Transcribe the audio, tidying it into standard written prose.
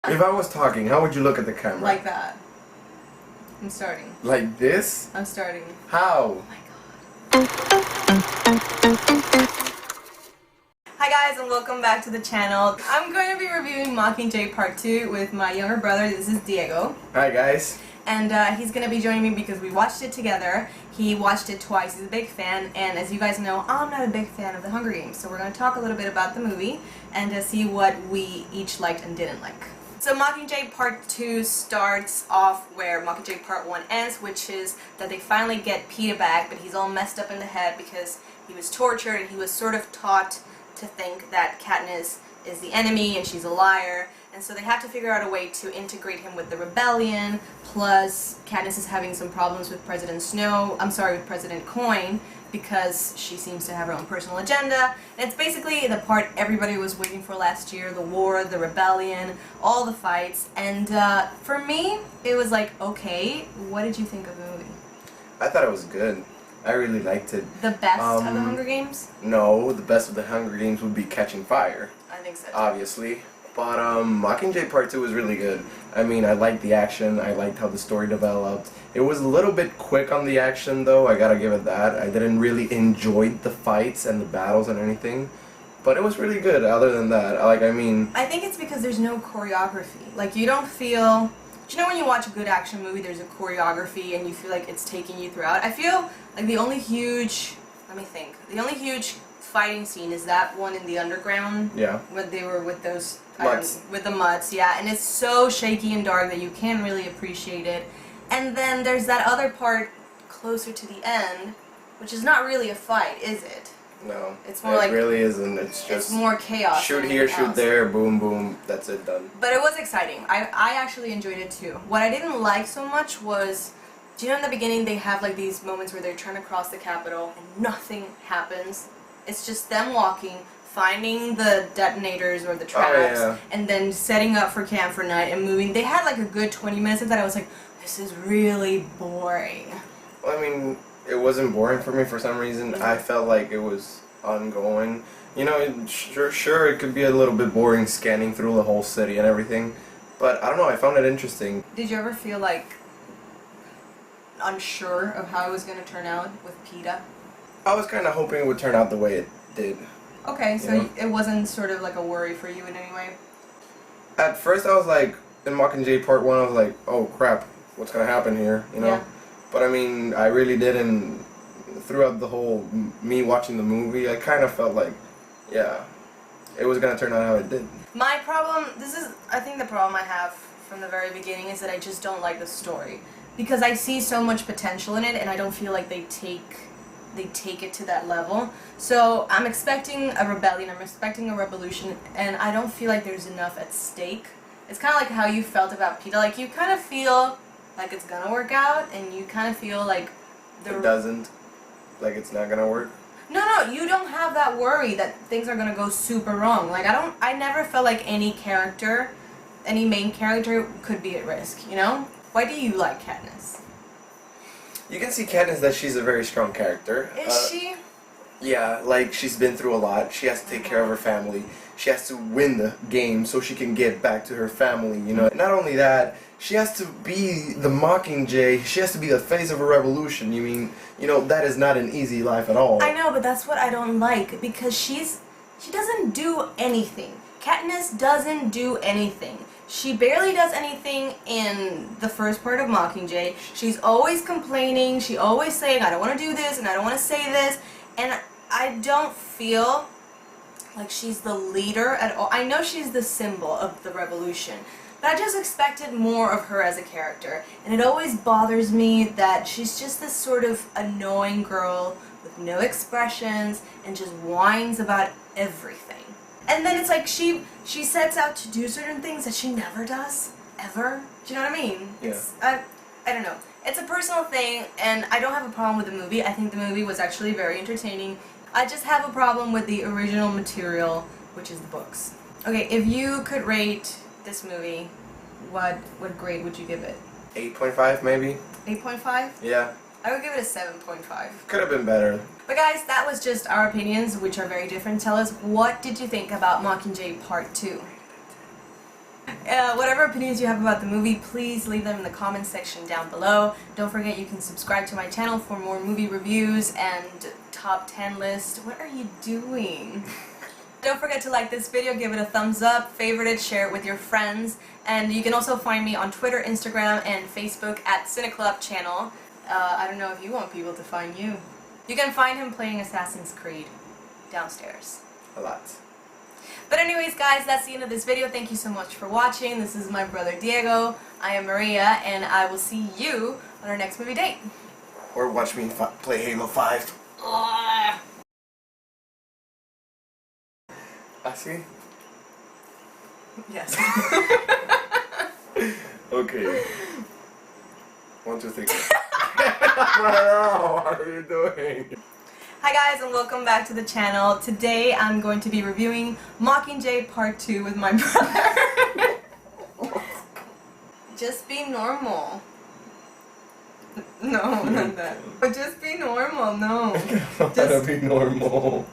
If I was talking, how would you look at the camera? Like that. I'm starting. Like this? I'm starting. How? Oh my god. Hi guys, and welcome back to the channel. I'm going to be reviewing Mockingjay Part 2 with my younger brother. This is Diego. Hi guys. And he's going to be joining me because we watched it together. He watched it twice. He's a big fan. And as you guys know, I'm not a big fan of the Hunger Games. So we're going to talk a little bit about the movie and see what we each liked and didn't like. So Mockingjay Part 2 starts off where Mockingjay Part 1 ends, which is that they finally get Peeta back, but he's all messed up in the head because he was tortured and he was sort of taught to think that Katniss is the enemy and she's a liar. And so they have to figure out a way to integrate him with the rebellion, plus Katniss is having some problems with President with President Coin, because she seems to have her own personal agenda. And it's basically the part everybody was waiting for last year, the war, the rebellion, all the fights. And for me, it was like, okay, what did you think of the movie? I thought it was good. I really liked it. The best of the Hunger Games? No, the best of the Hunger Games would be Catching Fire. I think so too. Obviously. But Mockingjay Part 2 was really good. I mean, I liked the action, I liked how the story developed. It was a little bit quick on the action though, I gotta give it that. I didn't really enjoy the fights and the battles and anything. But it was really good other than that. I think it's because there's no choreography. Like, you don't feel... Do you know when you watch a good action movie, there's a choreography and you feel like it's taking you throughout? I feel like the only huge... Let me think. The only huge fighting scene is that one in the underground. Yeah. When they were with those... Mutts. With the mutts, yeah. And it's so shaky and dark that you can't really appreciate it. And then there's that other part closer to the end, which is not really a fight, is it? No. It's more like... It really isn't. It's just... It's more chaos. Shoot here, shoot there, boom, boom. That's it, done. But it was exciting. I actually enjoyed it too. What I didn't like so much was... Do you know in the beginning they have like these moments where they're trying to cross the Capitol and nothing happens? It's just them walking, finding the detonators or the traps, and then setting up for camp for night and moving. They had like a good 20 minutes of that. I was like, this is really boring. Well, I mean, it wasn't boring for me for some reason. I felt like it was ongoing. You know, sure, it could be a little bit boring scanning through the whole city and everything, but I don't know, I found it interesting. Did you ever feel like unsure of how it was going to turn out with Peeta? I was kind of hoping it would turn out the way it did. Okay, so it wasn't sort of like a worry for you in any way? At first I was like, in Mockingjay Part 1, I was like, oh crap, what's going to happen here, you know? Yeah. But I mean, I really didn't, throughout the whole, me watching the movie, I kind of felt like, yeah, it was going to turn out how it did. My problem, I think the problem I have from the very beginning is that I just don't like the story. Because I see so much potential in it and I don't feel like they take it to that level. So I'm expecting a rebellion, I'm expecting a revolution, and I don't feel like there's enough at stake. It's kind of like how you felt about Peeta. Like, you kind of feel like it's gonna work out, and you kind of feel like... It doesn't? Like it's not gonna work? No, you don't have that worry that things are gonna go super wrong. Like, I never felt like any main character could be at risk, you know? Why do you like Katniss? You can see Katniss that she's a very strong character. Is she? Yeah, like she's been through a lot. She has to take care of her family. She has to win the game so she can get back to her family, you know. Not only that, she has to be the Mockingjay. She has to be the face of a revolution. You know, that is not an easy life at all. I know, but that's what I don't like, because she doesn't do anything. Katniss doesn't do anything. She barely does anything in the first part of Mockingjay. She's always complaining, she's always saying, I don't want to do this, and I don't want to say this, and I don't feel like she's the leader at all. I know she's the symbol of the revolution, but I just expected more of her as a character, and it always bothers me that she's just this sort of annoying girl with no expressions and just whines about everything. And then it's like she sets out to do certain things that she never does, ever. Do you know what I mean? Yeah. I don't know. It's a personal thing, and I don't have a problem with the movie. I think the movie was actually very entertaining. I just have a problem with the original material, which is the books. Okay, if you could rate this movie, what grade would you give it? 8.5 maybe? 8.5? Yeah. I would give it a 7.5. Could have been better. But guys, that was just our opinions, which are very different. Tell us, what did you think about Mockingjay Part 2? Whatever opinions you have about the movie, please leave them in the comments section down below. Don't forget you can subscribe to my channel for more movie reviews and top 10 list. What are you doing? Don't forget to like this video, give it a thumbs up, favorite it, share it with your friends, and you can also find me on Twitter, Instagram, and Facebook at Cineclub Channel. I don't know if you want people to find you. You can find him playing Assassin's Creed downstairs. A lot. But anyways, guys, that's the end of this video. Thank you so much for watching. This is my brother Diego. I am Maria, and I will see you on our next movie date. Or watch me play Halo 5. I see. Yes. Okay. 1, 2, 3. What are you doing? Hi guys, and welcome back to the channel. Today I'm going to be reviewing Mockingjay Part 2 with my brother. Just be normal. No, not that. But just be normal, no. Just be normal.